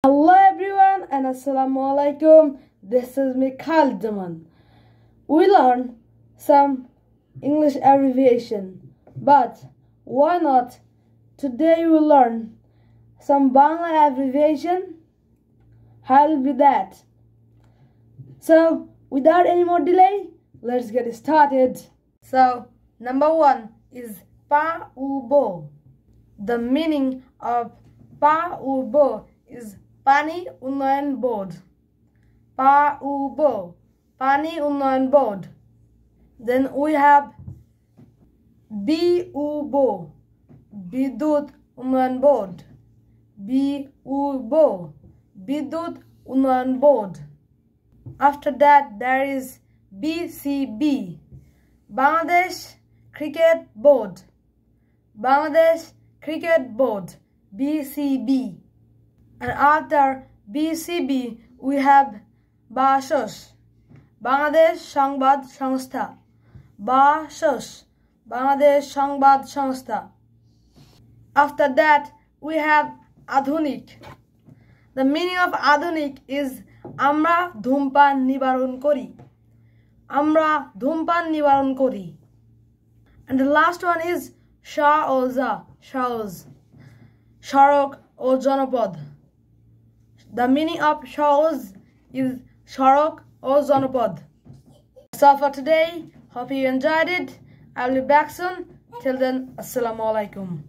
Hello everyone and Assalamu alaikum. This is me Khalid Zaman. We learn some English abbreviation, but why not? Today we learn some Bangla abbreviation. How will be that? So without any more delay, let's get started. So number 1 is Pa-U-Bo. The meaning of Pa-U-Bo is Pani Unnayan Board. Pa-U-Bo, Pani Unnayan Board. Then we have B-U-Bo, Bidut Unnayan Board. B-U-Bo, Bidut Unnayan Board. After that there is BCB, Bangladesh Cricket Board. Bangladesh Cricket Board, BCB. And after BCB we have BASOS, Bangladesh Sangbad Sangstha. BASOS, Bangladesh Sangbad Sangstha. After that we have Adhunik. The meaning of Adhunik is Amra Dhumpan Nibaron Kori. Amra Dhumpan Nibaron Kori. And the last one is Shaoza, Shaoz, Sharok or Janapad. The meaning of Shaoz is Sharok or Janapad. That's all for today. Hope you enjoyed it. I'll be back soon. Till then, Assalamu alaikum.